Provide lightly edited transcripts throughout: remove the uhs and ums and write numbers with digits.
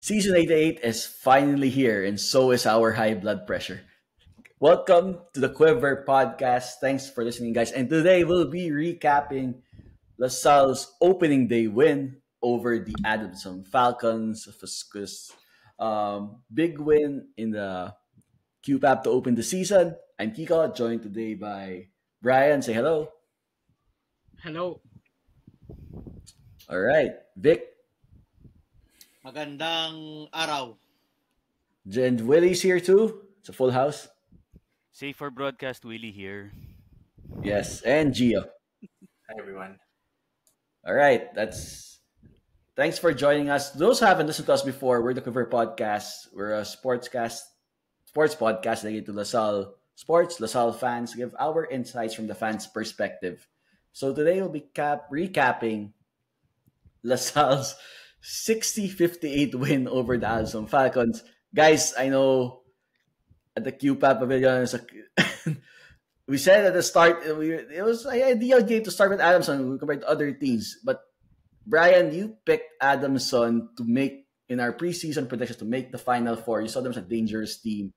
Season 88 is finally here, and so is our high blood pressure. Welcome to the Quiver podcast. Thanks for listening, guys. And today we'll be recapping LaSalle's opening day win over the Adamson Falcons. Big win in the QPAP to open the season. I'm Kiko, joined today by Brian. Say hello. Hello. All right. Vic, Magandang araw. and Willie's here too. It's a full house. Safe for broadcast, Willie here. Yes, and Gio. Hi, everyone. All right, that's thanks for joining us. Those who haven't listened to us before, we're the Cover Podcast. We're a sports podcast dedicated to LaSalle sports. LaSalle fans give our insights from the fans' perspective. So today we'll be recapping LaSalle's 60-58 win over the Alson Falcons. Guys, I know at the QPAP Pavilion, we said at the start it was an ideal game to start with Adamson compared to other teams. But Brian, you picked Adamson to make in our preseason predictions to make the Final Four. You saw them as a dangerous team,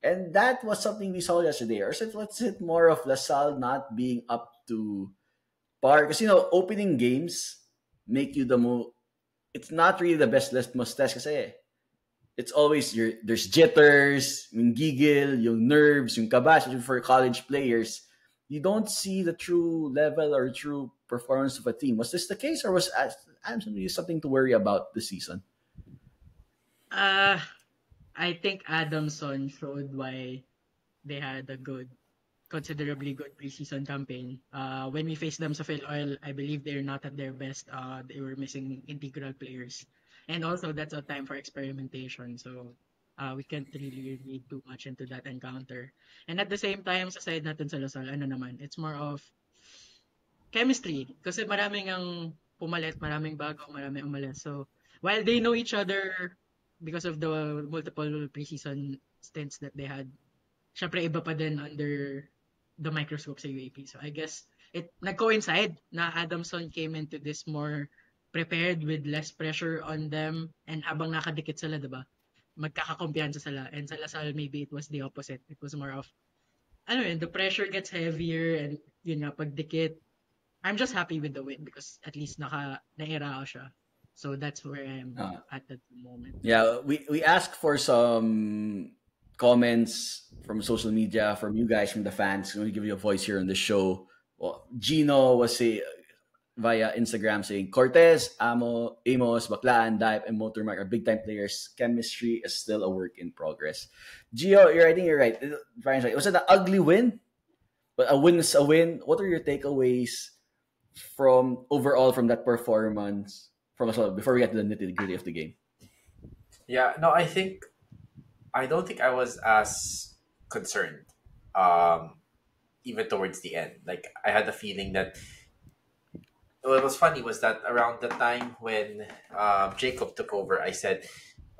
and that was something we saw yesterday. Or was it more of LaSalle not being up to par? Because opening games make you the most. It's not really the best most test kasi it's always there's jitters, yung giggle, yung nerves, yung kaba, especially for college players. You don't see the true level or true performance of a team. Was this the case, or was Adamson something to worry about this season? I think Adamson showed why they had a considerably good preseason campaign. When we faced them sa Phil Oil, I believe they're not at their best. They were missing integral players. And also, that's a time for experimentation. So, we can't really read too much into that encounter. And at the same time, sa side natin sa Lasal, it's more of chemistry. Kasi maraming ang pumalit, maraming bago, maraming umalis. So, while they know each other because of the multiple preseason stints that they had, syempre iba pa din under the microscope sa UAP. So, I guess, it nag-coincide na Adamson came into this more prepared with less pressure on them, and habang nakadikit sila, diba? Magkakakumpiyansa sila. And sa Lasal, maybe it was the opposite. It was more of, the pressure gets heavier, and yun nga, pagdikit. I'm just happy with the win because at least naira ko siya. So that's where I am at the moment. Yeah, we asked for some comments from social media, from you guys, from the fans. We're going to give you a voice here on the show. Well, Gino was via Instagram saying Cortez, Amos, Baclaan, Dipe, and Motormark are big-time players. Chemistry is still a work in progress. Gio, I think you're right. Brian's right. Was it an ugly win? But a win is a win. What are your takeaways from that performance from us all before we get to the nitty-gritty of the game? Yeah, no, I don't think I was as concerned, even towards the end. Like, I had the feeling that what was funny was that around the time when Jacob took over, I said,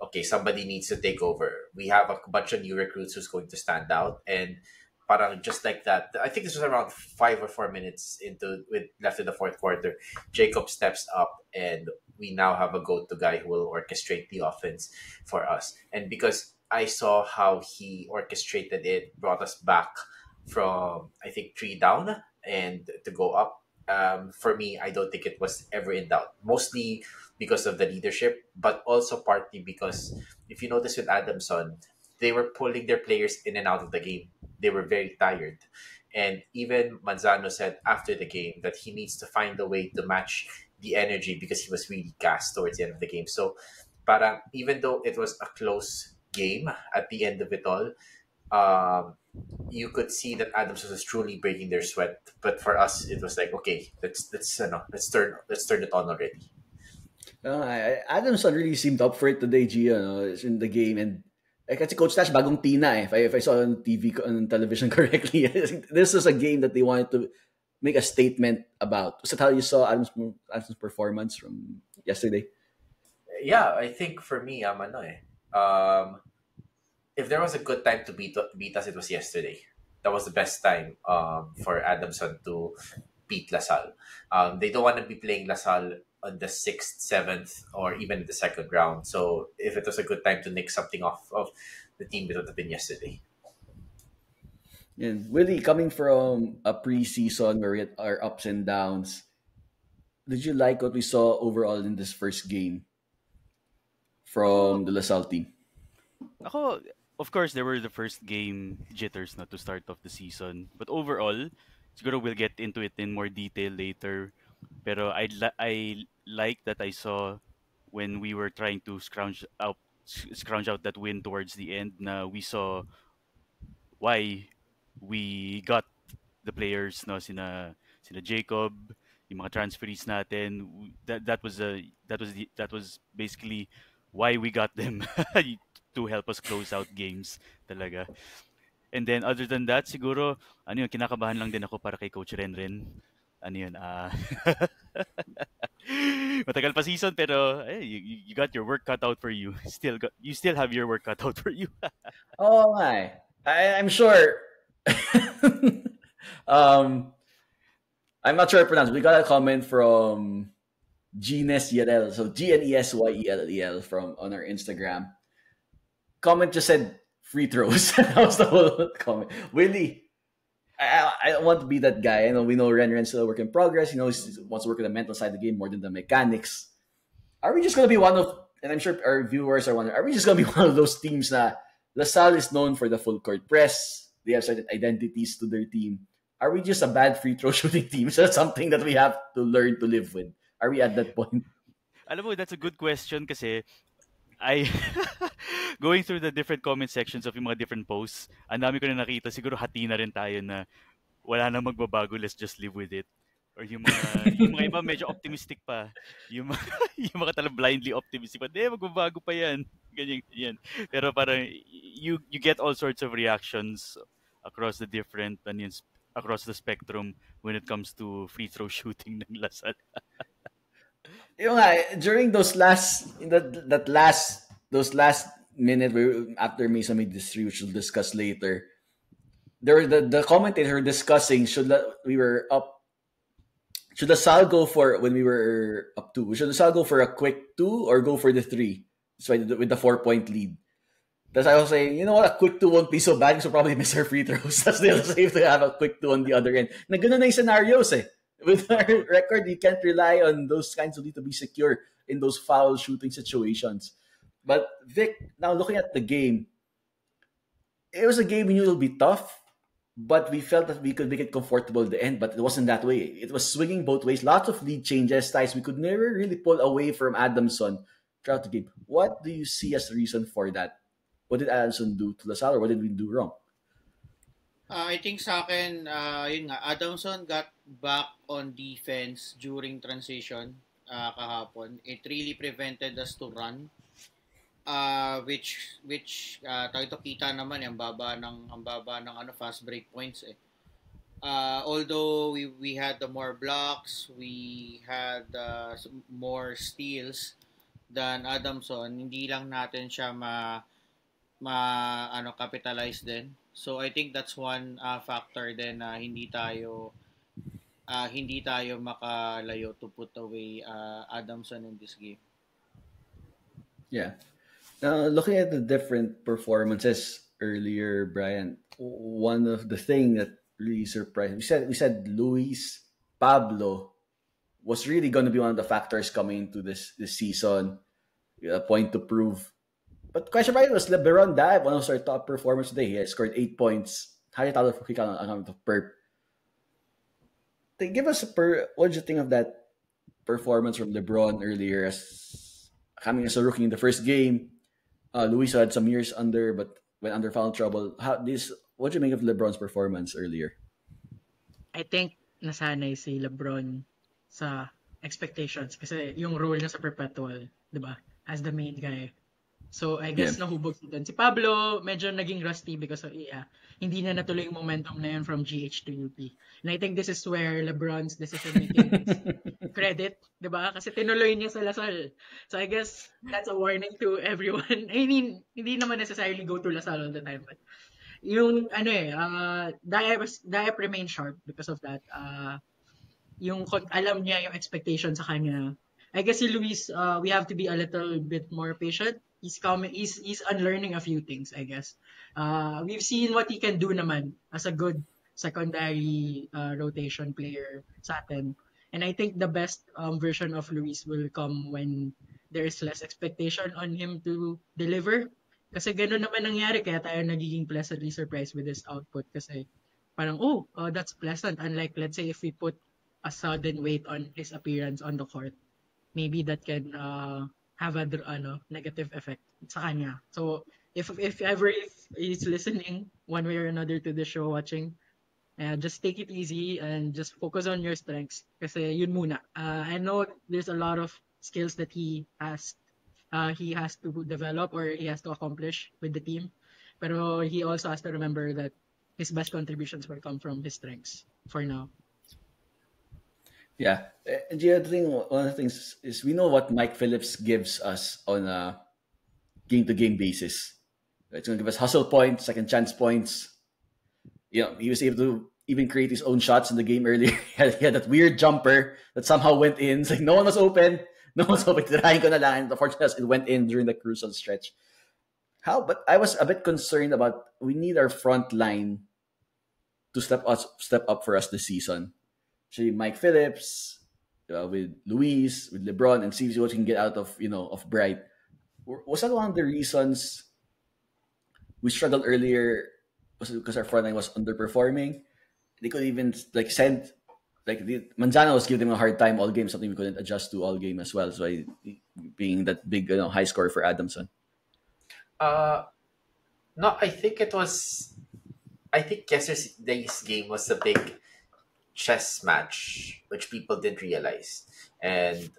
okay, somebody needs to take over. We have a bunch of new recruits who's going to stand out. And parang just like that, I think this was around 5 or 4 minutes left in the fourth quarter. Jacob steps up, and we now have a go-to guy who will orchestrate the offense for us. And because I saw how he orchestrated it, brought us back from, I think, 3 down and to go up. For me, I don't think it was ever in doubt. Mostly because of the leadership, but also partly because if you notice with Adamson, they were pulling their players in and out of the game. They were very tired. And even Manzano said after the game that he needs to find a way to match the energy because he was really gassed towards the end of the game. So, even though it was a close game at the end of it all, you could see that Adamson was truly breaking their sweat. But for us, it was like, okay, let's turn it on already. Adamson really seemed up for it today, Gio, in the game. And kasi Coach Tash, bagong tina if I saw on TV, on television correctly. This was a game that they wanted to make a statement about. Was that how you saw Adamson's performance from yesterday? Yeah, I think for me, if there was a good time to beat us, it was yesterday. That was the best time for Adamson to beat LaSalle. They don't want to be playing LaSalle on the sixth, seventh, or even the second round. So if it was a good time to nick something off of the team, it would have been yesterday. And Willie, coming from a preseason where we had our ups and downs, did you like what we saw overall in this first game Ako, from the LaSalle team? ako, of course, there were the first game jitters not to start off the season. But overall, siguro we'll get into it in more detail later. Pero I like that I saw when we were trying to scrounge out that win towards the end na we saw why we got the players no sina Jacob, yung mga transferees natin. That was basically why we got them to help us close out games talaga. And then other than that, siguro ano yun, kinakabahan lang din ako para kay Coach Renren. Ano yun, matagal pa season pero you got your work cut out for you. You still have your work cut out for you. Oh my. I'm sure. um, I'm not sure I pronounce. We got a comment from Gnes Yellel. So GNESYELL from on our Instagram. Comment just said free throws. That was the whole comment. Willie, I don't want to be that guy. I know we know Ren's still a work in progress. He knows he wants to work on the mental side of the game more than the mechanics. Are we just going to be one of, and I'm sure our viewers are wondering, are we just going to be one of those teams that LaSalle is known for the full court press? They have certain identities to their team. Are we just a bad free throw shooting team? So that's something that we have to learn to live with. Are we at that point? Alam mo, that's a good question kasi I going through the different comment sections of yung mga different posts, ang dami ko na nakita, siguro hati na rin tayo na wala na magbabago, let's just live with it. Or yung mga iba medyo optimistic pa. Yung mga, yung mga talagang blindly optimistic pa, magbabago pa yan. Ganyan. Pero parang you get all sorts of reactions across the different across the spectrum when it comes to free throw shooting ng LaSalle. Yung nga, during those last those last minute after Mesa made this three, which we'll discuss later, there were the commentator discussing should LaSalle go for when we were up 2? Should LaSalle go for a quick 2 or go for the 3? So with the 4-point lead. That's I was saying, you know what, a quick 2 won't be so bad because we'll probably miss our free throws. That's still safe to have a quick 2 on the other end. Na ganun na yung scenarios eh. With our record, you can't rely on those kinds of need to be secure in those foul shooting situations. But Vic, now looking at the game, it was a game we knew it would be tough, but we felt that we could make it comfortable at the end, but it wasn't that way. It was swinging both ways. Lots of lead changes, ties. We could never really pull away from Adamson throughout the game. What do you see as the reason for that? What did Adamson do to LaSalle, or what did we do wrong? I think sa akin, yun nga, Adamson got back on defense during transition kahapon. It really prevented us to run. Which tayo to kita naman ang baba ng fast break points eh. Although we had the more blocks, we had more steals than Adamson, hindi lang natin siya capitalize din. So I think that's one factor din na hindi tayo makalayo to put away Adamson in this game. Yeah. Now, looking at the different performances earlier, Brian, one of the things that really surprised me, we said Luis Pablo was really going to be one of the factors coming into this season. A point to prove. But question Brian was LeBron Dive, one of our top performers today. He had scored 8 points. How did you account of perp? Give us what did you think of that performance from LeBron earlier as coming as a rookie in the first game? Luis had some years under, but went under foul trouble. What do you make of LeBron's performance earlier? I think nasanay si LeBron sa expectations kasi yung role niya sa Perpetual, di ba? As the main guy. So, I guess nahubog si Don. Si Pablo, medyo naging rusty because of hindi na natuloy yung momentum na yun from GH to UP. And I think this is where LeBron's decision-making is credit, di ba? Kasi tinuloy niya sa LaSalle. So, I guess that's a warning to everyone. I mean, hindi naman necessarily go to LaSalle all the time. But yung, Diep remained sharp because of that. Yung alam niya yung expectation sa kanya I guess si Luis, we have to be a little bit more patient. He's unlearning a few things, I guess. We've seen what he can do naman as a good secondary rotation player sa atin. And I think the best version of Luis will come when there is less expectation on him to deliver. Kasi gano'n naman nangyari, kaya tayo nagiging pleasantly surprised with his output. Kasi parang, that's pleasant. Unlike, let's say, if we put a sudden weight on his appearance on the court, maybe that can have a negative effect sa kanya. So, if ever if he's listening one way or another to the show, watching, just take it easy and just focus on your strengths. Kasi yun muna. I know there's a lot of skills that he has to develop or he has to accomplish with the team. Pero he also has to remember that his best contributions will come from his strengths for now. Yeah. And the other thing, one of the things is we know what Mike Phillips gives us on a game-to-game basis. It's going to give us hustle points, second chance points. He was able to even create his own shots in the game earlier. He had that weird jumper that somehow went in. It's like no one was open. No one was open. Tirahin ko na lang. And unfortunately, it went in during the crucial stretch. But I was a bit concerned about we need our front line to step up for us this season. Actually, Mike Phillips, with Luis, with LeBron, and see what we can get out of Bright. Was that one of the reasons we struggled earlier? Was it because our front line was underperforming? They could even send Manzano was giving them a hard time all game, something we couldn't adjust to all game as well. So being that big high score for Adamson. No, I think yesterday's game was a big chess match, which people didn't realize. And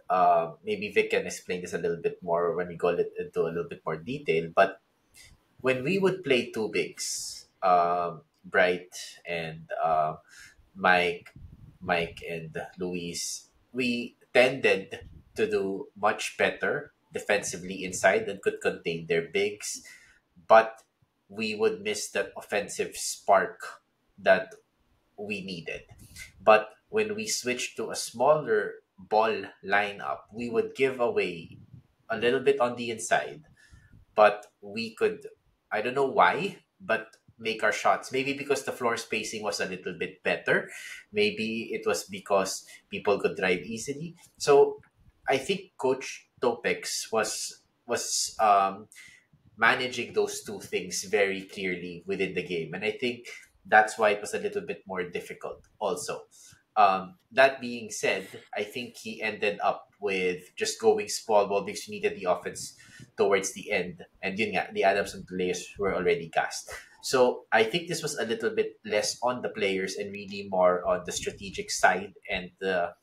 maybe Vic can explain this a little bit more when we go into a little bit more detail. But when we would play two bigs, Bright and Mike and Luis, we tended to do much better defensively inside and could contain their bigs, but we would miss that offensive spark that we needed. But when we switched to a smaller ball lineup, we would give away a little bit on the inside, but we could, I don't know why, but make our shots. Maybe because the floor spacing was a little bit better. Maybe it was because people could drive easily. So I think Coach Topex was managing those two things very clearly within the game. And I think that's why it was a little bit more difficult also. That being said, I think he ended up with just going small ball because he needed the offense towards the end. And yun nga, the Adamson players were already cast. So I think this was a little bit less on the players and really more on the strategic side and the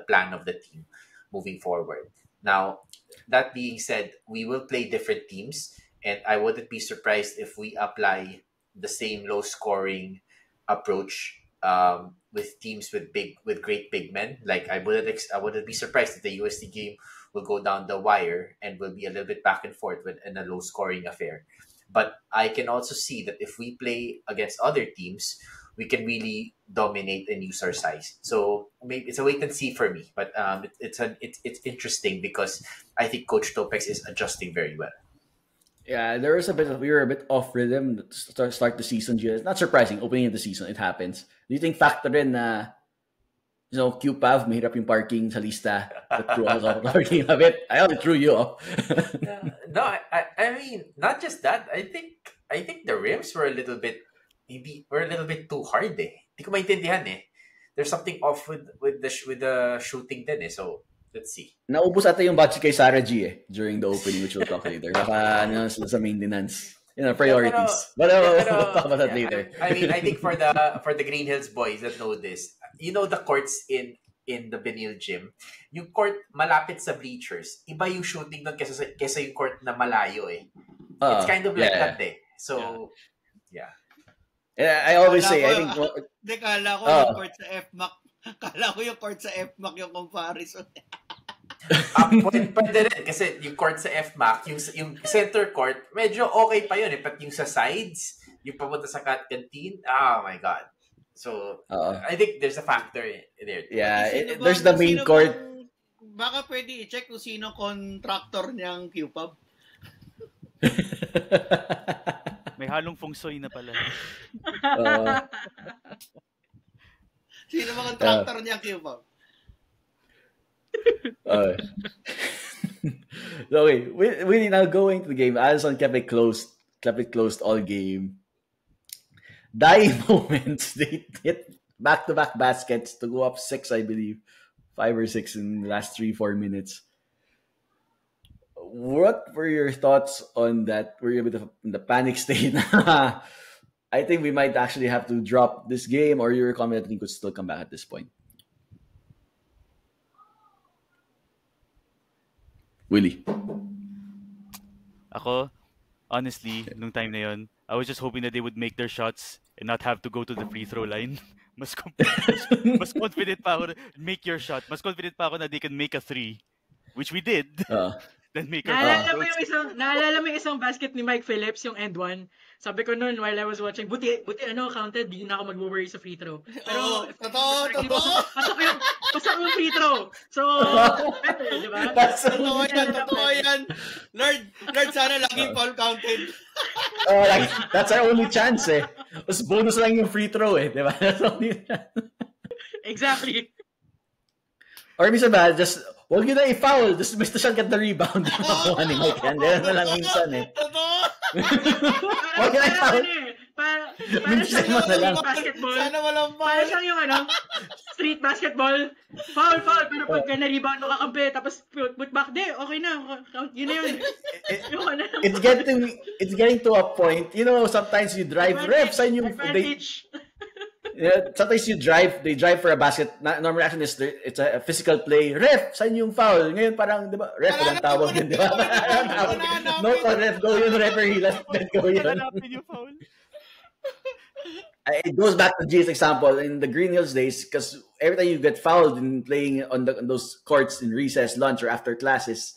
plan of the team moving forward. Now, that being said, we will play different teams, and I wouldn't be surprised if we apply the same low scoring approach with teams with great big men. Like I wouldn't be surprised if the USD game will go down the wire and will be a little bit back and forth in a low scoring affair. But I can also see that if we play against other teams, we can really dominate and use our size. So maybe it's a wait and see for me. But it's interesting because I think Coach Topex is adjusting very well. Yeah, we were a bit off rhythm to start the season. It's not surprising, opening of the season, it happens. Do you think factor in na QPAV, mahirap yung parking sa lista that threw us off parking a bit? I only threw you off. No, I mean, not just that. I think the rims were a little bit too hard eh. Hindi ko maintindihan eh. There's something off with the shooting din eh. So let's see. Naubos ata yung budget kay Sarah G during the opening, which we'll talk later. Sila sa maintenance. Priorities. But we'll talk about that later. I mean, I think for the Green Hills boys that know this, the courts in the Benil gym, yung court malapit sa bleachers, iba yung shooting doon kesa yung court na malayo eh. It's kind of like that eh. So, yeah. I always say, I think... Kala ko yung court sa FMAC. Kala ko yung court sa FMAC yung comparison. Pwede rin. Kasi yung court sa FMAC, yung center court, medyo okay pa yun eh. But yung sa sides, yung papunta sa canteen, oh my God. So, I think there's a factor there. Yeah, there's the main court. baka pwede i-check kung sino contractor niyang Q-Pub. May halong feng shui na pala. Sino ba contractor niyang Q-Pub? Okay, we now going to the game. Allison kept it closed all game. Dying moments, they hit back-to-back baskets to go up 6, I believe. 5 or 6 in the last 3-4 minutes. What were your thoughts on that? Were you a bit in the panic state? I think we might actually have to drop this game, or you were confident we could still come back at this point? Willie. Ako, honestly, nung time na yun, I was just hoping that they would make their shots and not have to go to the free throw line. Mas confident pa ako na make your shot. Mas confident pa ako na they can make a 3, which we did. Then make a Naalala mo yung isang basket ni Mike Phillips, yung end one. Sabi ko noon while I was watching, buti counted, di na ako mag-worry sa free throw. Pero, totoo. Pasok yung free throw. So, better, di ba? Totoo yan. Lord, sana laging foul counted. That's our only chance eh. Mas bonus lang yung free throw eh, di ba? That's only Exactly. Or minsan ba, just, huwag nyo na i-foul. Just Mr. Sean get the rebound. Makuha ni Mike yan. Ganyan na lang minsan eh. Huwag nyo na i-foul. Para siyang yung basketball. Sana walang foul. Para siyang yung street basketball. Foul. Pero pagka na-rebound mo kakampi, tapos put back okay na. Yun na yun. It's getting to a point. You know, sometimes you drive. Refs, sometimes they drive for a basket. Normal action is it's a physical play. Ref, saan yung foul? Ngayon parang, di ba? Ref, walang tawag din, di ba? No call, ref, go yun, referee. Let go yun. yung foul. It goes back to G's example in the Green Hills days, because every time you get fouled in playing on those courts in recess, lunch, or after classes,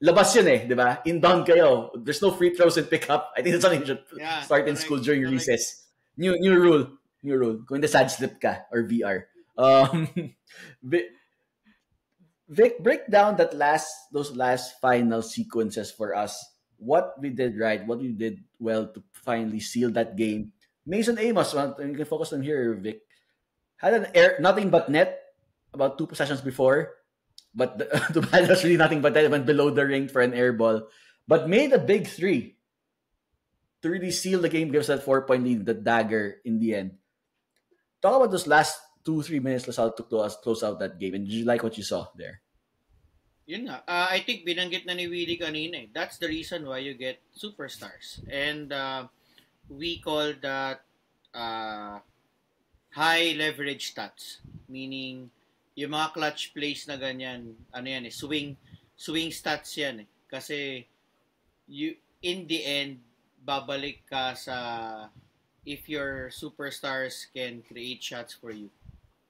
labas yun eh, di ba? Inbound kayo. There's no free throws and pick up. I think that's something you should start in school during recess. New rule. Kung hindi sad slip ka or VR. Vic, break down those last final sequences for us. What we did right, what we did well to finally seal that game. Mason Amos, you can focus on here, Vic. Had nothing but net about 2 possessions before, but the ball was really nothing but that. It went below the ring for an air ball, but made a big 3 to really seal the game. Gives that 4-point lead, the dagger in the end. Talk about those last 2-3 minutes LaSalle took to us close out that game. And did you like what you saw there? Yun nga. I think binanggit na ni Willie kanina eh. That's the reason why you get superstars. And we call that high leverage stats. Meaning, yung mga clutch plays na ganyan, swing stats yan eh. Kasi, in the end, babalik ka sa if your superstars can create shots for you.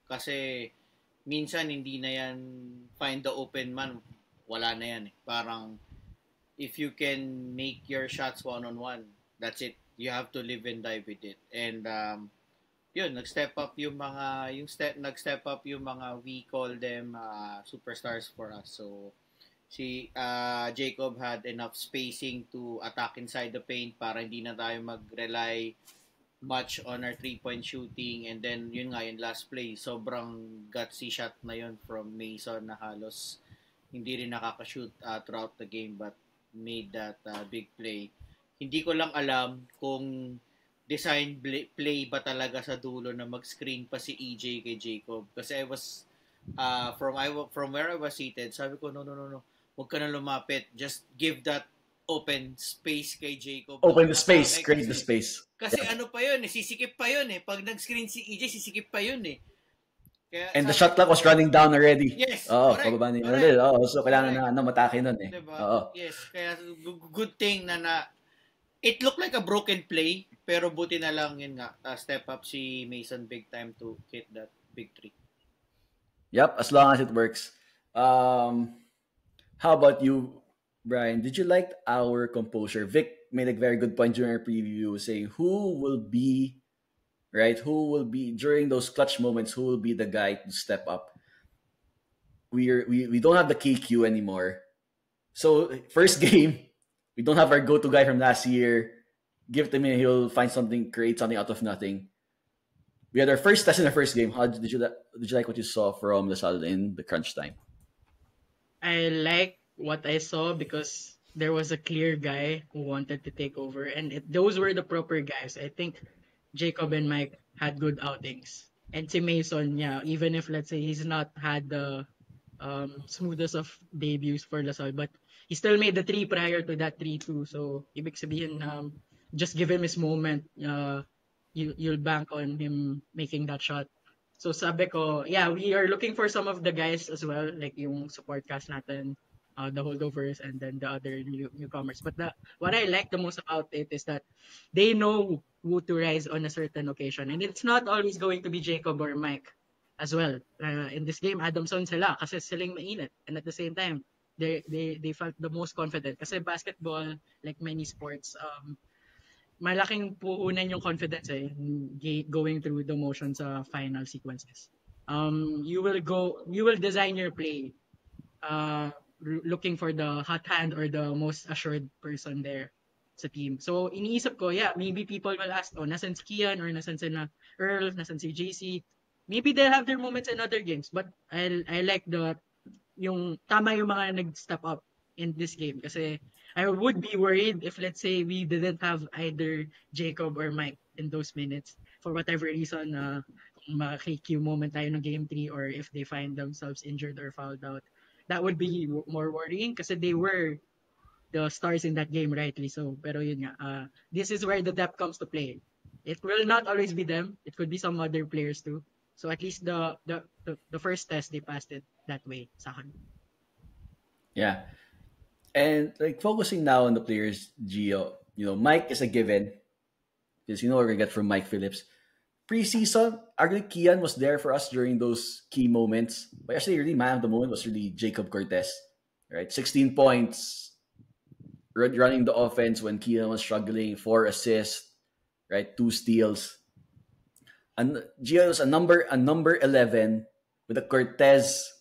Kasi, minsan hindi na yan find the open man, wala na yan eh. Parang, if you can make your shots one-on-one, that's it. You have to live and die with it. And, nag-step up yung mga, we call them superstars for us. So, si Jacob had enough spacing to attack inside the paint para hindi na tayo mag-rely much on our 3-point shooting. And then yun nga, yung last play, sobrang gutsy shot na yun from Mason na halos hindi rin nakaka-shoot throughout the game but made that big play. Hindi ko lang alam kung design play ba talaga sa dulo na mag-screen pa si EJ kay Jacob. Kasi I was from where I was seated, sabi ko no, huwag ka na lumapit, just give that open space kay Jacob. Open the space, create the space. Kasi ano pa yun, sisikip pa yun eh. Pag nag-screen si EJ, sisikip pa yun eh. Kaya, and the shot clock was running down already. Yes. Pababa ni so kailangan na matake nun eh. Diba? Yes, kaya good thing na it looked like a broken play, pero buti na lang yun nga, step up si Mason big time to hit that big 3. Yep, as long as it works. How about you, Brian? Did you like our composure? Vic made a very good point during our preview, saying who will be during those clutch moments, who will be the guy to step up? we don't have the KQ anymore. So first game, we don't have our go-to guy from last year. Give it to him, he'll find something, create something out of nothing. We had our first test in the first game. How did you like what you saw from LaSalle in the crunch time? I like what I saw because there was a clear guy who wanted to take over, and those were the proper guys. I think Jacob and Mike had good outings, and si Mason, yeah, even if let's say he's not had the smoothest of debuts for LaSalle, but he still made the three prior to that 3-2. So ibig sabihin, just give him his moment. You'll bank on him making that shot. So sabi ko, yeah, we are looking for some of the guys as well, like yung support cast natin, the holdovers, and then the other newcomers. But what I like the most about it is that they know who to rise on a certain occasion. And it's not always going to be Jacob or Mike as well. In this game, Adamson sila kasi silang mainit. And at the same time, they felt the most confident. Kasi basketball, like many sports, malaking puhunan yung confidence going through the motions sa final sequences. You will design your play looking for the hot hand or the most assured person there sa team. So iniisip ko, yeah, maybe people will ask, nasan si Kian or nasan si Earl, nasan si JC. Maybe they'll have their moments in other games, but I like yung tama yung mga nag-step up in this game kasi I would be worried if let's say we didn't have either Jacob or Mike in those minutes for whatever reason, maki-Q moment tayo ng game 3 or if they find themselves injured or fouled out. That would be more worrying kasi they were the stars in that game, rightly so. Pero yun nga, this is where the depth comes to play. It will not always be them. It could be some other players too. So at least the first test, they passed it that way sa akin. Yeah. And like focusing now on the players, Gio, Mike is a given because what we're gonna get from Mike Phillips. Preseason, arguably Kian was there for us during those key moments. But actually, really, man of the moment was really Jacob Cortez, right? 16 points, running the offense when Kian was struggling, 4 assists, right? 2 steals. And Gio was a number 11 with a Cortez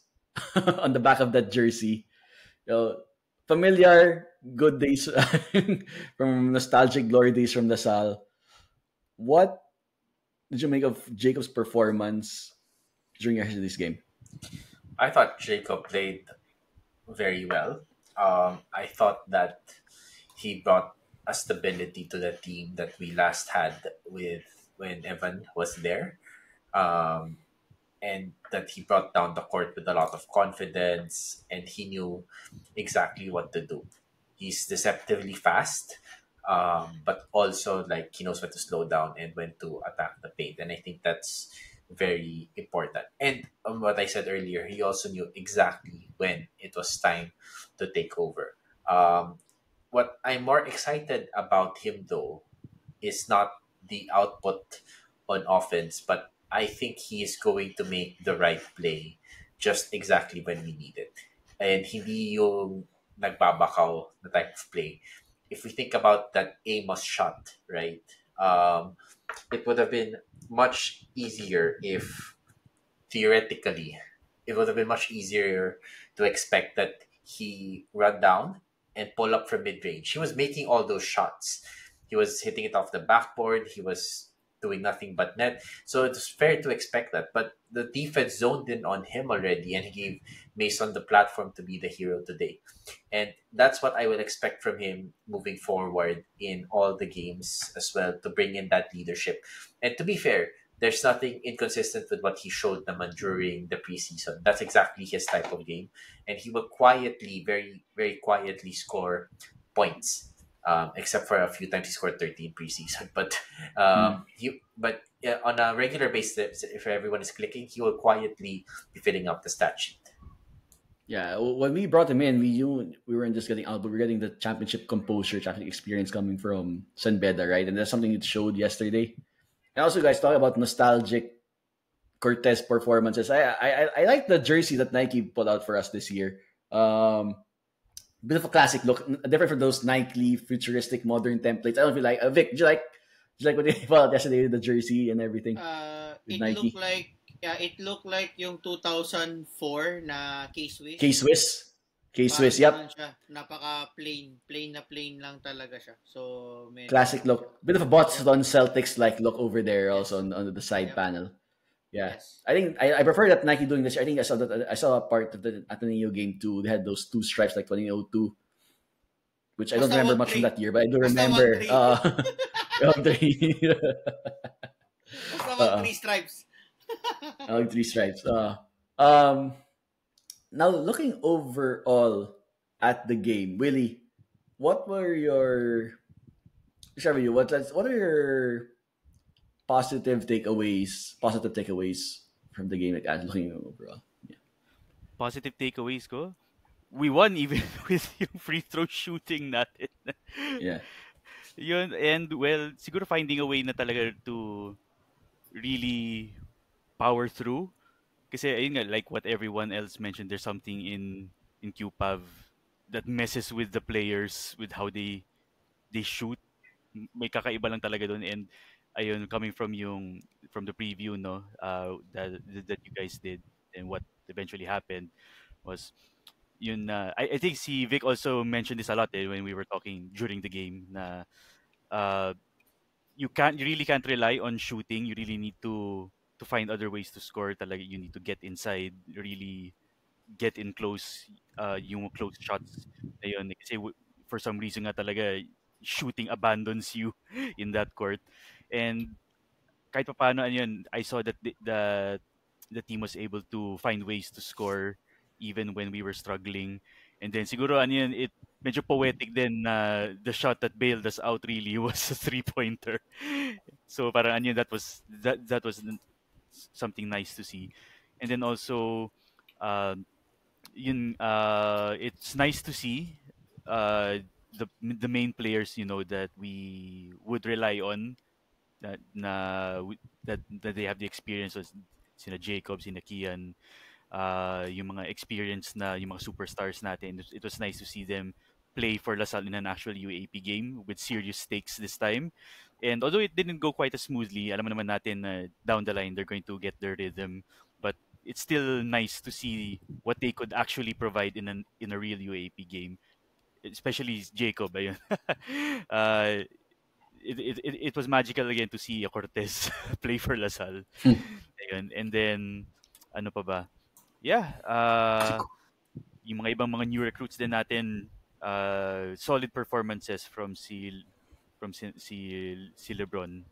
on the back of that jersey. Familiar, good days from nostalgic glory days from LaSalle. What did you make of Jacob's performance during this game? I thought Jacob played very well. I thought that he brought a stability to the team that we last had with when Evan was there. And that he brought down the court with a lot of confidence and he knew exactly what to do. He's deceptively fast, but also like he knows when to slow down and when to attack the paint. And I think that's very important. And what I said earlier, he also knew exactly when it was time to take over. What I'm more excited about him though is not the output on offense, but I think he is going to make the right play just exactly when we need it. And hindi yung nagbabakaw na type of play. If we think about that Amos shot, right? It would have been much easier if, theoretically, it would have been much easier to expect that he run down and pull up from mid-range. He was making all those shots. He was hitting it off the backboard. He was doing nothing but net. So it's fair to expect that. But the defense zoned in on him already and he gave Mason the platform to be the hero today. And that's what I will expect from him moving forward in all the games as well, to bring in that leadership. And to be fair, there's nothing inconsistent with what he showed naman during the preseason. That's exactly his type of game. And he will quietly, very, very quietly score points. Except for a few times he scored 13 preseason, but on a regular basis, if everyone is clicking, he will quietly be filling up the stat sheet. Yeah, when we brought him in, we weren't just getting out, but we're getting the championship composure, championship experience coming from San Beda, right? And that's something it showed yesterday. And also, guys, talk about nostalgic Cortez performances. I like the jersey that Nike put out for us this year. Bit of a classic look, different from those Nike futuristic modern templates. I don't feel like Vic. Did you like what they put out yesterday, the jersey and everything? It Nike? looked like Yeah, it looked like yung 2004 na K-Swiss. K-Swiss. K-Swiss, Parang yep. ganun siya. Napaka plain na lang talaga siya. So, medyo... Classic look. Bit of a Boston Celtics like look over there also on the side Yep. panel. Yeah. Yes. I think I prefer that Nike doing this. I think I saw a part of the Ateneo game too. They had those two stripes like 2002, which I don't Basta remember wag much from three. that year, but I do Basta remember wag three. three. Basta wag 3 stripes. Three stripes. Um, Now looking overall at the game, Willie, what were your share with you? What are your positive takeaways? Positive takeaways from the game, like as looking overall. Positive takeaways ko, we won even with yung free throw shooting natin. Yeah. Yun, and well, siguro finding a way na talaga to really power through. Kasi ayun nga, like what everyone else mentioned, there's something in QPAV that messes with the players with how they shoot. May kakaiba lang talaga doon, and ayun, coming from the preview, no, that you guys did, and what eventually happened was yun na I think si Vic also mentioned this a lot when we were talking during the game na uh you really can't rely on shooting. You really need to find other ways to score. Talaga you need to get inside, really get in close, yung close shots na yun. Kasi for some reason nga talaga shooting abandons you in that court. And kahit pa paano, ano yun, I saw that the team was able to find ways to score even when we were struggling. And then siguro ano yun, it medyo poetic din na the shot that bailed us out really was a three-pointer. So parang ano yun, that was something nice to see. And then also it's nice to see the main players, that we would rely on, that they have the experience, was sina Jacob, sina Kian, yung mga experience na yung mga superstars natin. It was nice to see them play for Lasal in an actual UAP game with serious stakes this time. And although it didn't go quite as smoothly, alam mo naman natin na down the line they're going to get their rhythm. But it's still nice to see what they could actually provide in a real UAP game. Especially Jacob, ayun. uh, it was magical again to see a Cortez play for Lasal. Ayun. And then, ano pa ba? Yeah, yung mga ibang mga new recruits din natin, solid performances from si LeBron.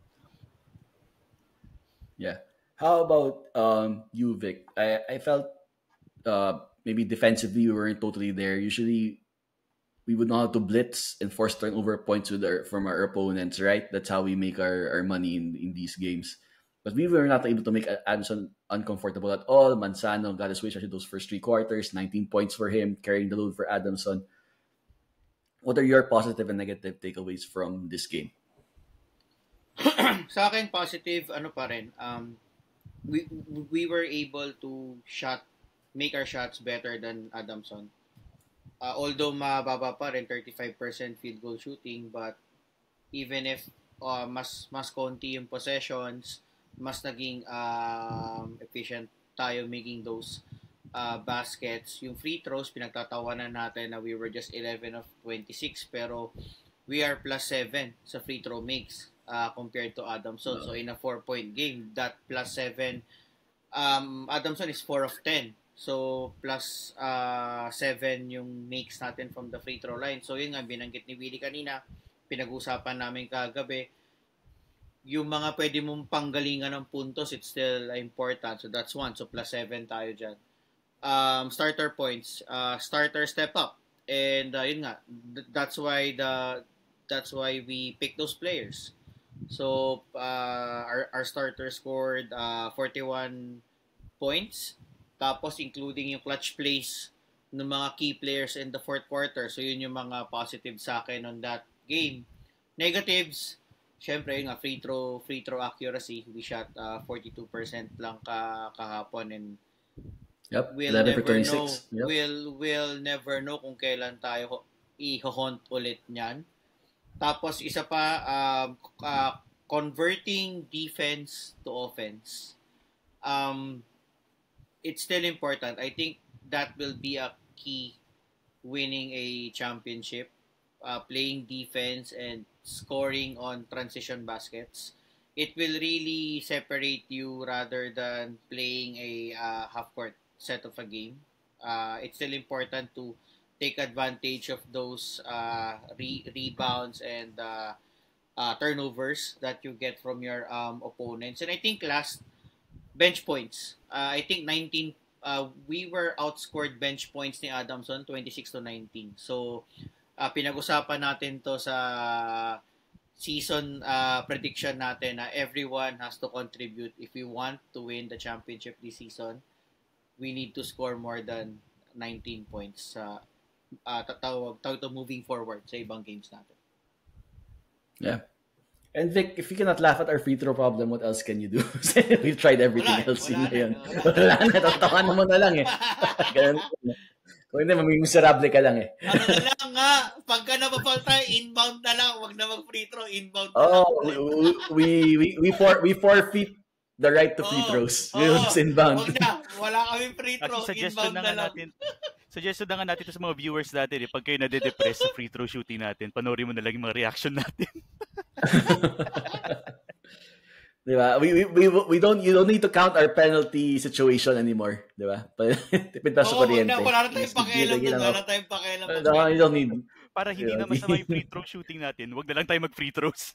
Yeah. How about you, Vic? I felt maybe defensively we weren't totally there. Usually we would know how to blitz and force turnover points from our opponents, right? That's how we make our money in these games. But we were not able to make Adamson uncomfortable at all. Manzano got his way, especially those first 3 quarters, 19 points for him, carrying the load for Adamson. What are your positive and negative takeaways from this game? Sa akin, positive, ano pa rin, we were able to make our shots better than Adamson. Although mababa pa rin, 35% field goal shooting, but even if mas konti yung possessions, mas naging efficient tayo making those baskets. Yung free throws, pinagtatawanan natin na we were just 11 of 26, pero we are plus 7 sa free throw makes compared to Adamson. So in a 4-point game, that plus 7, Adamson is 4 of 10. So, plus 7 yung makes natin from the free throw line. So, yun nga, binanggit ni Willie kanina, pinag-usapan namin kagabi, yung mga pwede mong panggalingan ng puntos, it's still important. So, that's 1. So, plus 7 tayo dyan. Starter points, starter step up. And, yun nga, that's why we pick those players. So, our starter scored 41 points. Tapos, including yung clutch plays ng mga key players in the fourth quarter. So, yun yung mga positive sa akin on that game. Negatives, syempre, yung free throw accuracy. We shot 42% lang kahapon. And we'll never know. Yep. We'll never know kung kailan tayo i-hunt ulit niyan. Tapos, isa pa, converting defense to offense. um, it's still important. I think that will be a key winning a championship, playing defense and scoring on transition baskets. It will really separate you rather than playing a half court set of a game. It's still important to take advantage of those rebounds and turnovers that you get from your opponents. And I think last, bench points. I think 19, we were outscored bench points ni Adamson 26-19. So pinag-usapan natin to sa season prediction natin na everyone has to contribute. If we want to win the championship this season, we need to score more than 19 points sa tawag to moving forward sa ibang games natin. Yeah. And Vic, if you cannot laugh at our free throw problem, what else can you do? We've tried everything else Wala na yun. na. Wala na, tatawanan mo na lang eh. Ganun. Kung hindi, mamimiserable ka lang eh. Ano na lang nga, pagka napapaul tayo, inbound na lang, wag na mag-free throw, inbound na Oh, lang. we forfeit the right to free throws. It's inbound. Wag na, wala kaming free throw, Actually, inbound na lang. suggestion na nga natin to sa mga viewers natin, pag kayo nade-depress sa free throw shooting natin, panoorin mo na lang yung mga reaction natin. Diba? You don't need to count our penalty situation anymore. Diba? Tipid pa sa kuryente. Wala na tayong pakialam doon. Wala na tayong pakialam. No, you don't need. Para hindi na masama yung free throw shooting natin, wag na lang tayo mag-free throws.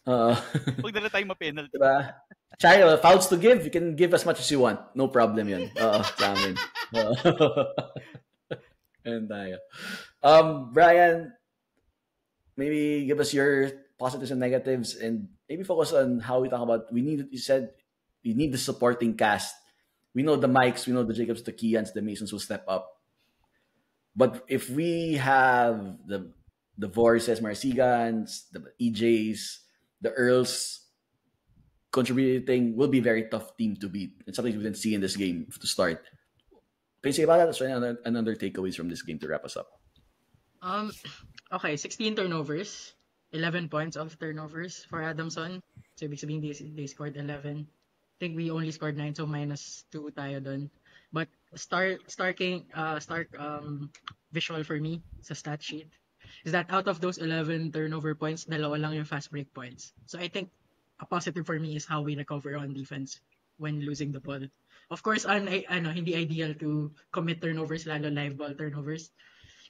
Wag na lang tayo ma-penalty. Diba? Chayo, fouls to give, you can give as much as you want. No problem yun. Sa amin. And tayo. Brian, maybe give us your positives and negatives and maybe focus on how we talk about, you said we need the supporting cast. We know the Mikes, we know the Jacobs, the Kians, the Masons will step up. But if we have the Vorses, Marcigans, the EJs, the Earls contributing, will be a very tough team to beat. It's something we didn't see in this game to start. Can you say about that? Let's try another takeaways from this game to wrap us up. Okay, 16 turnovers, 11 points of turnovers for Adamson. So ibig sabihin they scored 11. I think we only scored 9, so -2 tayo dun. But stark visual for me sa stat sheet is that out of those 11 turnover points, dalawa lang yung fast break points. So I think a positive for me is how we recover on defense when losing the ball. Of course, hindi ideal to commit turnovers, lalo live ball turnovers.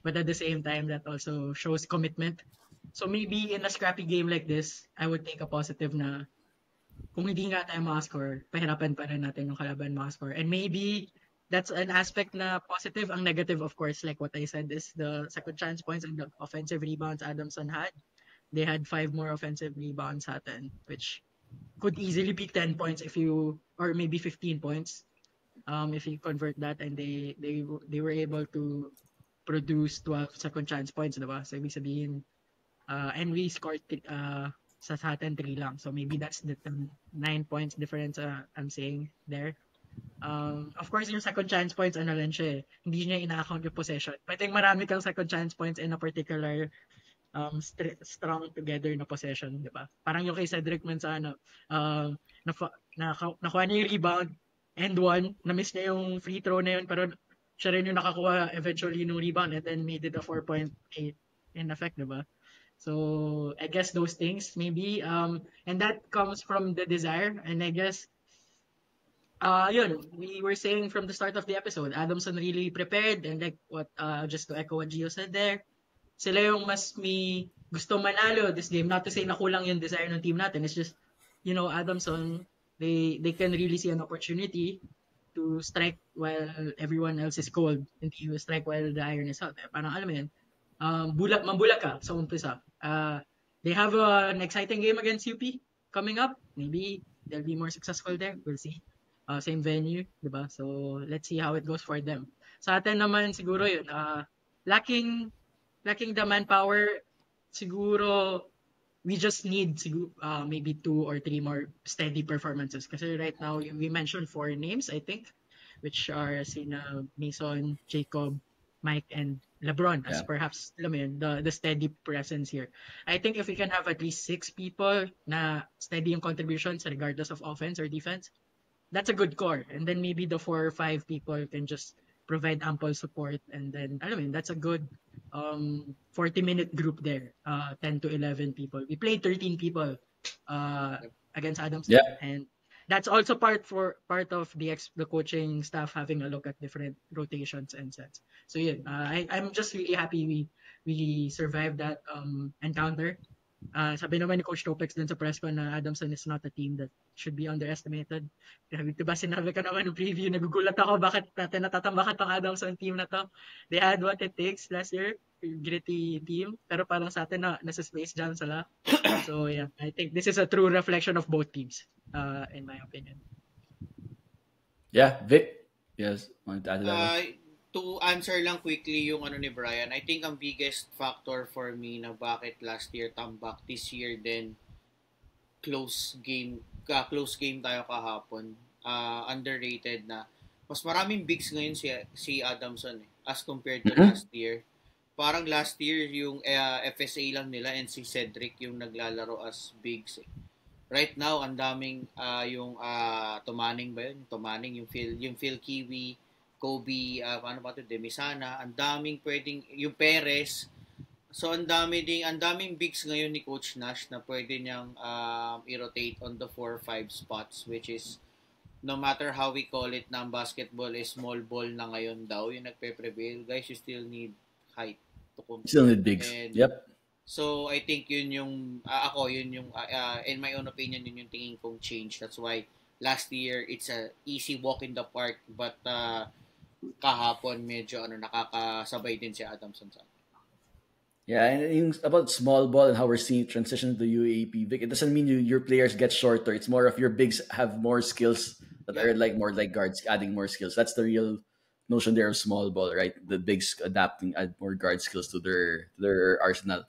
But at the same time, that also shows commitment. So maybe in a scrappy game like this, I would take a positive na kung hindi nga tayo makascore, pahirapan pa rin natin yung kalaban makascore. And maybe that's an aspect na positive. Ang negative, of course, like what I said, is the second chance points and the offensive rebounds Adamson had. They had 5 more offensive rebounds atin, which could easily be 10 points or maybe 15 points if you convert that, and they were able to produce 12 second chance points, diba? So ibig sabihin, and we scored sa atin 3 lang. So maybe that's the 9 points difference I'm saying there. Of course, yung second chance points, lang siya eh. Hindi niya ina-account yung possession. Pwedeng marami kang second chance points in a particular strong together na possession, di ba? Parang yung kay Cedric Manzano, nakuha niya yung rebound, and one, na-miss niya yung free throw na yun, pero siya rin yung nakakuha eventually ng rebound and then made it a 4.8 in effect, di ba? So, I guess those things, maybe, and that comes from the desire, and I guess, we were saying from the start of the episode, Adamson really prepared, and like what, just to echo what Gio said there, sila yung mas may gusto manalo this game. Not to say na kulang yung desire ng team natin. It's just, Adamson, they can really see an opportunity to strike while everyone else is cold. And you strike while the iron is hot. Parang alam mo yun, mambulag ka sa umpisa. They have an exciting game against UP coming up. Maybe they'll be more successful there. We'll see. Same venue, diba? So, let's see how it goes for them. Sa atin naman, siguro yun, lacking the manpower, siguro we just need maybe 2 or 3 more steady performances. Kasi right now, we mentioned 4 names, I think, which are sina Mason, Jacob, Mike, and LeBron as perhaps the steady presence here. I think if we can have at least 6 people na steady yung contributions regardless of offense or defense, that's a good core. And then maybe the 4 or 5 people can just provide ample support. And then, I mean, that's a good 40-minute group there. 10 to 11 people. We played 13 people against Adamson. Yeah. And that's also part of the coaching staff having a look at different rotations and sets. So yeah, I'm just really happy we survived that encounter. Sabi naman ni Coach Topex dun sa press con na Adamson is not a team that should be underestimated. Diba sinabi ka naman ng preview, nagugulat ako bakit natin natatambakan tong Adamson team na to. They had what it takes last year, gritty team, pero parang sa atin nasa Space Jam sila. So yeah, I think this is a true reflection of both teams, in my opinion. Yeah, Vic? Yes, want to add to that? To answer lang quickly yung ni Brian, I think ang biggest factor for me na bakit last year tambak, this year then close game tayo kahapon. Underrated na. Mas maraming bigs ngayon si Adamson as compared to last year. Parang last year yung FSA lang nila and si Cedric yung naglalaro as bigs. Right now ang daming yung Tumaning ba yun? Tumaning yung Phil Kiwi, Kobe, Demisana, ang daming pwedeng, yung Perez. So, ang daming bigs ngayon ni Coach Nash na pwede niyang i-rotate on the 4-5 spots, which is, no matter how we call it, na ang basketball is small ball na ngayon daw, yung nagpe-prevail. Guys, you still need height to compete. Still need bigs. And, yep. So, I think in my own opinion, yun yung tingin kong change. That's why, last year, it's a easy walk in the park, but kahapon medyo nakakasabay din si Adamson sa. Yeah, and about small ball and how we're seeing transition to UAP, Vic, it doesn't mean your players get shorter. It's more of your bigs have more skills that are more like guards, adding more skills. That's the real notion there of small ball, right? The bigs adapting, add more guard skills to their arsenal.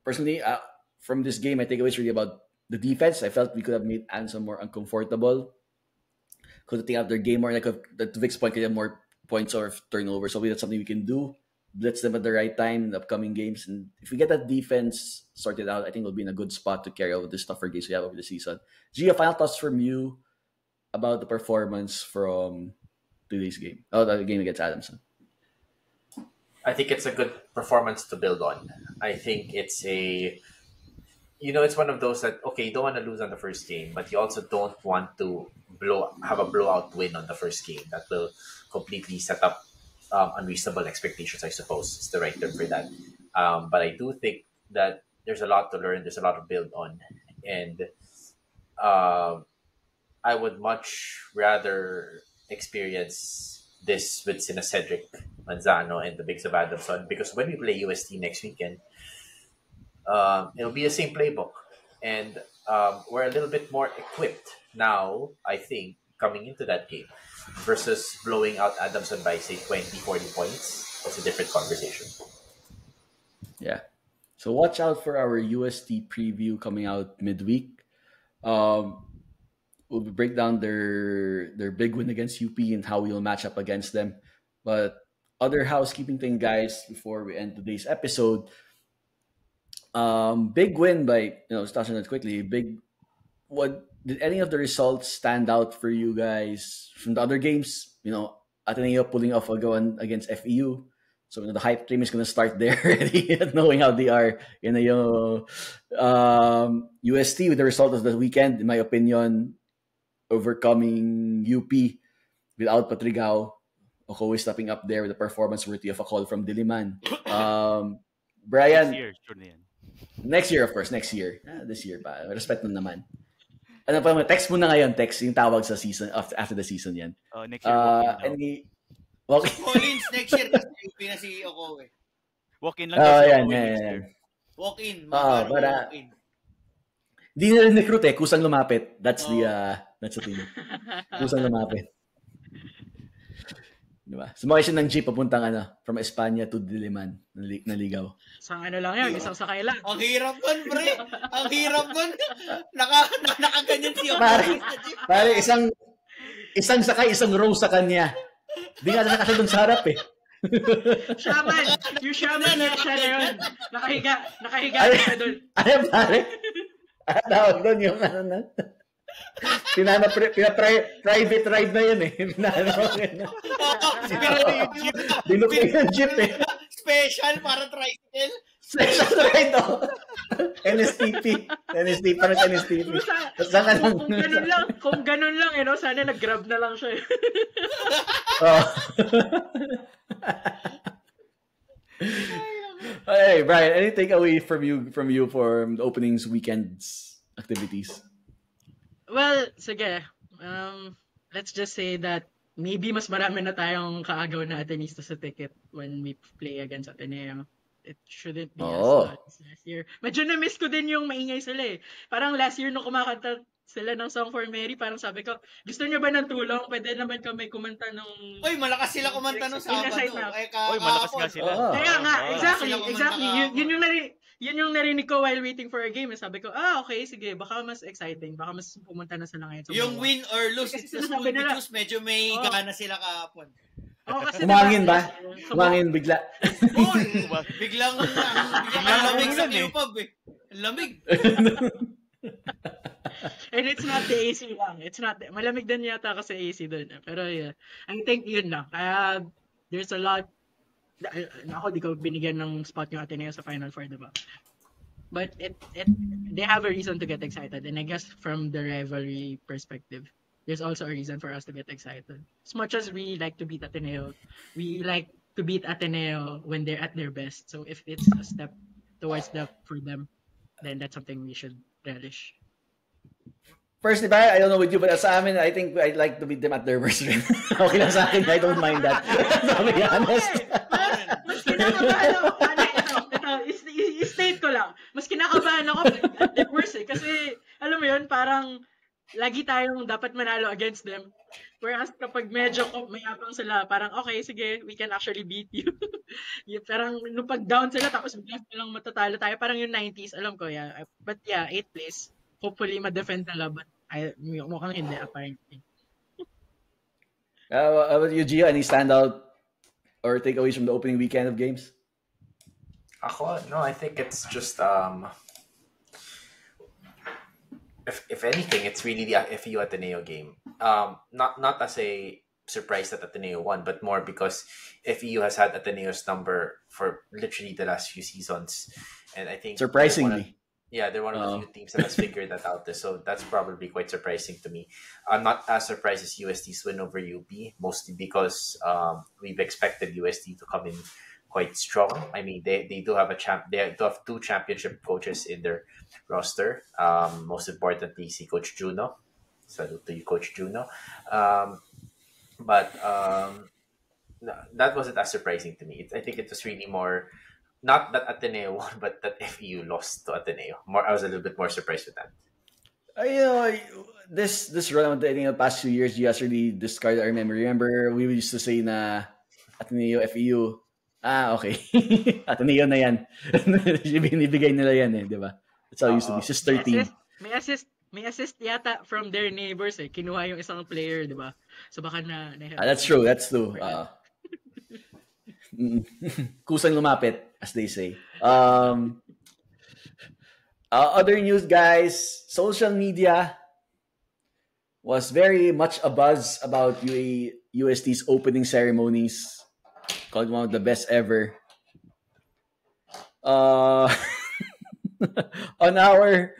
Personally, from this game, I think it was really about the defense. I felt we could have made Anson more uncomfortable. Could have taken out their game more. Like to Vic's point, could have more points or turnover. So that's something we can do. Blitz them at the right time in the upcoming games. And if we get that defense sorted out, I think we'll be in a good spot to carry out this tougher games we have over the season. Gia, final thoughts from you about the performance from today's game. The game against Adamson. I think it's a good performance to build on. I think it's it's one of those that, okay, you don't want to lose on the first game, but you also don't want to have a blowout win on the first game. That will completely set up unreasonable expectations, I suppose, is the right term for that. But I do think that there's a lot to learn, there's a lot to build on. And I would much rather experience this with Cedric Manzano and the Bigs of Adamson, because when we play UST next weekend, it'll be the same playbook. And we're a little bit more equipped now, I think, coming into that game versus blowing out Adamson by, say, 20, 40 points. That's a different conversation. Yeah. So watch out for our UST preview coming out midweek. We'll break down their big win against UP and how we'll match up against them. But other housekeeping thing, guys, before we end today's episode. Big win by, touching it quickly. What did any of the results stand out for you guys from the other games? Ateneo pulling off a go against FEU. So the hype train is going to start there already, knowing how they are. UST with the result of the weekend, in my opinion, overcoming UP without Patrigao. Okoe stepping up there with a performance worthy of a call from Diliman. Brian, next year, of course, next year. This year pa. Respect mo naman. Ano pa mo, text mo na ngayon, yung tawag sa season, after the season yan. Next year, Collins, next year, kasi UP na si Okoe. Walk-in lang kasi yan. Walk-in. Walk-in. Hindi na rin recruit kusang lumapit. That's the thing. Kusang lumapit. Diba? Sumakay siya ng jeep papuntang from Espanya to Diliman na ligaw. Sa lang yun, isang sakay lang. Ang hirap nun, pre. Ang hirap nun. Nakaganyan siya. Pare, isang sakay, isang row sa kanya. Di nga nakasya doon sa harap Shaman! Yung shaman na siya na yun. Nakahiga na doon. Ano pare? Tawag doon yung Private ride na yun eh. Binuk yung jeep eh. Special para tricycle. Special ride oh. NSTP. Parang NSTP. Kung ganun lang, sana nag-grab na lang siya. Oh. Hey, Brian, any takeaway from you for the opening's weekend's activities? Well, sige. Let's just say that maybe mas marami na tayong kaagaw na Atenista sa ticket when we play against Ateneo. It shouldn't be as loud as last year. Medyo na-miss ko din yung maingay sila eh. Parang last year nung kumakanta sila ng Song for Mary, parang sabi ko, gusto niyo ba ng tulong? Pwede naman kami kumanta ng... Uy, malakas sila kumanta ng Sabado. Uy, malakas nga sila. Kaya nga, exactly. Yun yung narinig ko while waiting for a game. Sabi ko, okay, sige, baka mas exciting. Baka mas pumunta na sila ngayon. Yung win or lose, it's the school because medyo may gana sila kahapon. Umangin ba? Umangin bigla. Uy, biglang lamig sa Q-Pub eh. Lamig. And it's not the AC lang. Malamig din yata kasi AC doon. Pero yeah, I think yun lang. Kaya there's a lot. Ako, di ko binigyan ng spot yung Ateneo sa Final Four, diba? But they have a reason to get excited. And I guess from the rivalry perspective, there's also a reason for us to get excited. As much as we like to beat Ateneo, we like to beat Ateneo when they're at their best. So if it's a step towards that for them, then that's something we should relish. Personally, I don't know with you, but sa amin, I think I'd like to beat them at their worst. Okay lang sa akin, I don't mind that. To be honest. Mas kinakabahan ako. Ito, state ko lang. Mas kinakabahan ako at their worst eh. Kasi, alam mo yun, parang lagi tayong dapat manalo against them. Whereas kapag medyo mayabang sila, parang okay, sige, we can actually beat you. Parang nung pag down sila, tapos bigla lang matatalo tayo. Parang yung 90s, alam ko, yeah. But yeah, 8th place. Hopefully, ma-defend nila, but mukhang hindi, apparently. How about you, Gio? Any standout or takeaways from the opening weekend of games? No, I think it's just if anything, it's really the FEU Ateneo game. Not as a surprise that Ateneo won, but more because FEU has had Ateneo's number for literally the last few seasons, and I think surprisingly. They're one of the few teams that has figured that out. So that's probably quite surprising to me. I'm not as surprised as UST's win over UP, mostly because we've expected UST to come in quite strong. I mean, they do have they do have 2 championship coaches in their roster. Most importantly, si Coach Juno. Salute to you, Coach Juno. But that wasn't as surprising to me. I think it was really more. Not that Ateneo won, but that FEU lost to Ateneo. I was a little bit more surprised with that. This run in the past few years, you guys really discarded our memory. Remember, we used to say na Ateneo, FEU. Okay. Ateneo na yan. Binibigay nila yan eh, di ba? That's how it used to be. Sister team. May assist yata from their neighbors eh. Kinuha yung isang player, di ba? So baka na that's true. Kusang lumapit, as they say. Other news, guys. Social media was very much a buzz about UST's opening ceremonies. Called one of the best ever. On our...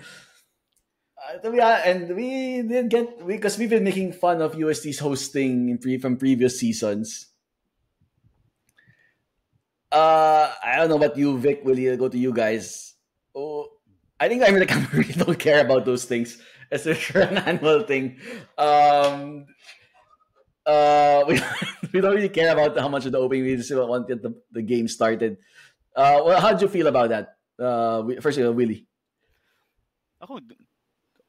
and we did get... Because we've been making fun of UST's hosting from previous seasons. I don't know about you, Vic. Will you go to you guys? I think I really don't care about those things. It's an annual thing. We don't really care about how much of the opening. We just want to get the game started. How did you feel about that? First of all, Willie. Ako,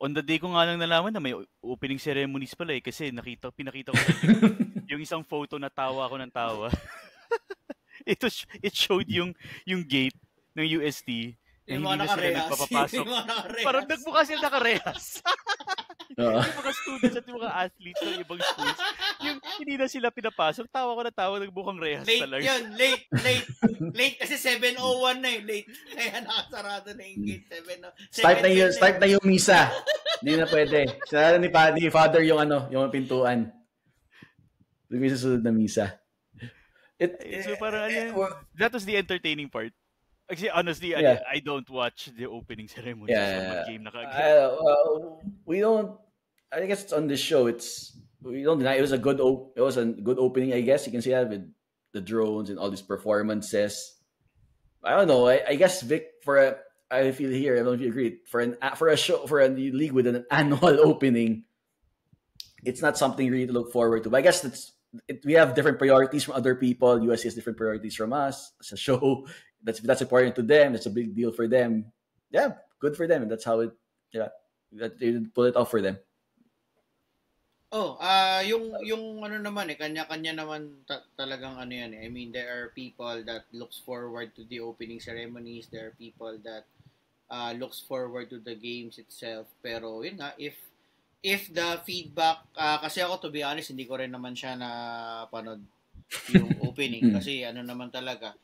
on the day ko nga lang nalaman na may opening ceremonies pala eh. Kasi pinakita ko yung isang photo na tawa ako ng tawa. It showed yung gate ng UST na hindi na sila nagpapapasok. Parang nagmukha sila nakarehas. Yung mga students at yung mga athletes ng ibang schools, yung hindi na sila pinapasok, tawa ko na tawa, nagbukhang rehas Late talaga. yun, late kasi 7:01 na late. Kaya nakasarado na yung gate, 7:00. Start na yung misa. Hindi na pwede. Sinara ni Father yung yung pintuan. May susunod na misa. So parang that was the entertaining part. Actually, honestly, I don't watch the opening ceremony. Yeah. Game na kagad. We don't. I guess it's on this show. We don't deny it was a good opening. I guess you can see that with the drones and all these performances. I don't know. I guess Vic I feel here. I don't know if you agree. For a league with an annual opening, it's not something really to look forward to. But I guess we have different priorities from other people. USC has different priorities from us. It's a show that's important to them. It's a big deal for them. Yeah, good for them. And that's how that they pull it off for them. Yung ano naman kanya-kanya naman talagang ano yan I mean, there are people that looks forward to the opening ceremonies. There are people that looks forward to the games itself. Pero yun nga, if the feedback, kasi ako to be honest, hindi ko rin naman siya napanood yung opening. Kasi ano naman talaga,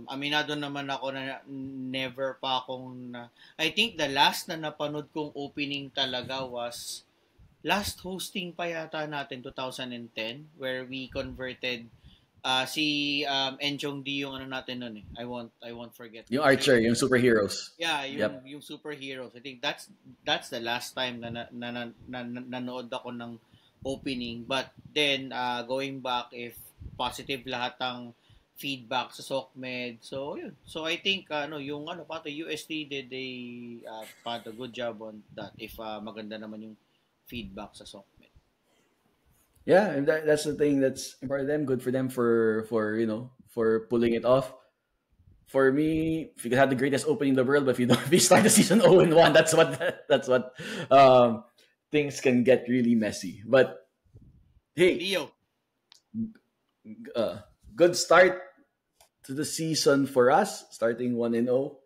aminado naman ako na never pa akong I think the last na napanood kong opening talaga was last hosting pa yata natin 2010 where we converted si Enchong D yung ano natin nun I won't forget. Yung Archer, yung superheroes. Yeah, yung superheroes. I think that's the last time na nanood ako ng opening. But then going back, if positive lahat ng feedback sa SOCMED. So yun. So I think yung UST did a good job on that if maganda naman yung feedback sa SOCMED. Yeah, and that's the thing that's important to them. Good for them for pulling it off. For me, if you could have the greatest opening in the world, but if you start the season 0-1, that's what things can get really messy. But hey, Leo, good start to the season for us, starting 1-0.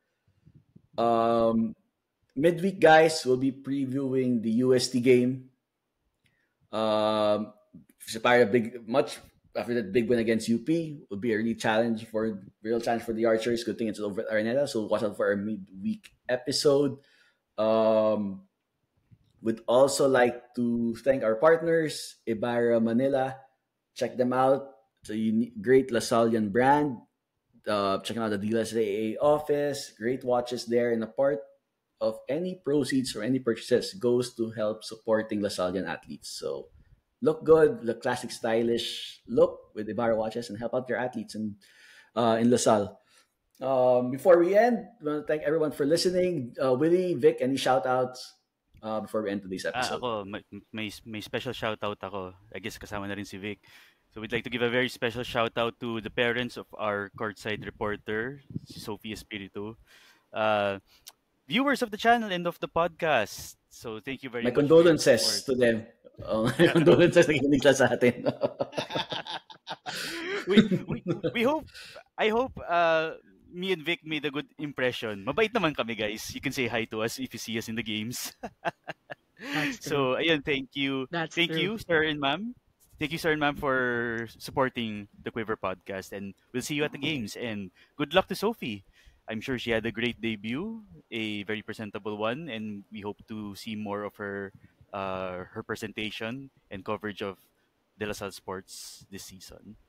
Midweek, guys, we'll be previewing the UST game. Much after that big win against UP would be a real challenge for the Archers. Good thing it's over at Araneta, so watch out for our midweek episode. Would also like to thank our partners, Ibarra Manila. Check them out. It's a great Lasallian brand. Checking out the DLSAA office. Great watches there, and a part of any proceeds or any purchases goes to help supporting Lasallian athletes. So look good, look classic, stylish look with Ibarra watches and help out your athletes in LaSalle. Before we end, I want to thank everyone for listening. Willie, Vic, any shout-outs before we end today's episode? Ako, may special shout-out ako. I guess kasama na rin si Vic. So we'd like to give a very special shout-out to the parents of our courtside reporter, si Sophie Espiritu. Viewers of the channel and of the podcast. So thank you very much. My condolences to them. My condolences na kinig sa atin. I hope me and Vic made a good impression. Mabait naman kami, guys. You can say hi to us if you see us in the games. So, ayun, thank you. Thank you, sir and ma'am. Thank you, sir and ma'am, for supporting the Quiver podcast. And we'll see you at the games. And good luck to Sophie. I'm sure she had a great debut, a very presentable one, and we hope to see more of her presentation and coverage of De La Salle sports this season.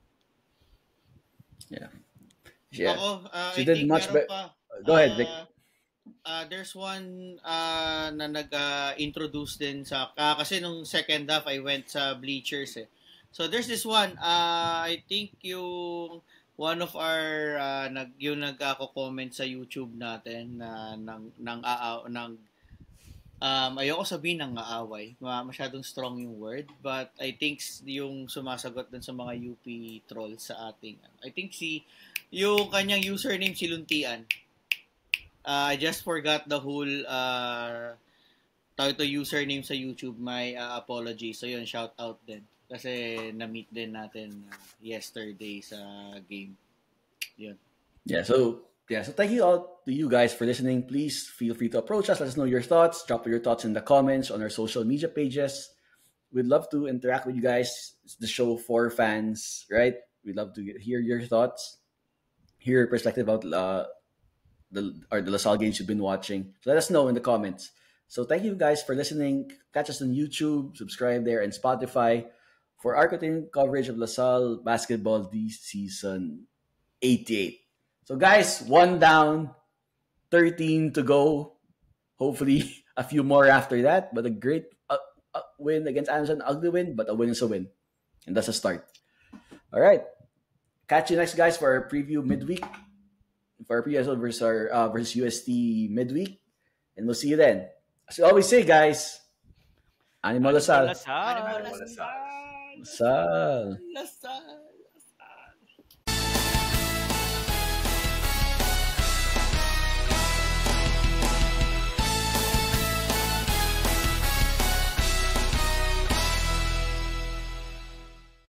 Yeah. Ako, she did much better. Go ahead, Vic. There's one na nag-introduce din sa kasi nung second half I went sa bleachers eh. So there's this one I think yung one of our yung nag-comment sa YouTube natin ng ayoko sabihin ng aaway, masyadong strong yung word, but I think yung sumasagot dun sa mga UP trolls sa ating I think yung kanyang username si Luntian. I just forgot the whole username sa YouTube. My apology. So yun, shout out din. Kasi na-meet din natin yesterday sa game. Yun. Yeah, so Yeah, so thank you all to you guys for listening. Please feel free to approach us. Let us know your thoughts. Drop your thoughts in the comments on our social media pages. We'd love to interact with you guys. It's the show for fans, right? We'd love to hear your thoughts, hear your perspective about the LaSalle games you've been watching. So let us know in the comments. So thank you guys for listening. Catch us on YouTube, subscribe there, and Spotify for our continuing coverage of LaSalle basketball this season 88. So guys, one down, 13 to go. Hopefully a few more after that. But a great win against Anderson. Ugly win, but a win is a win. And that's a start. All right. Catch you next, guys, for our preview midweek. For our PSL versus UST midweek. And we'll see you then. As we always say, guys, Animo Lasal. Lasal. Animal Lasal. Lasal. Lasal.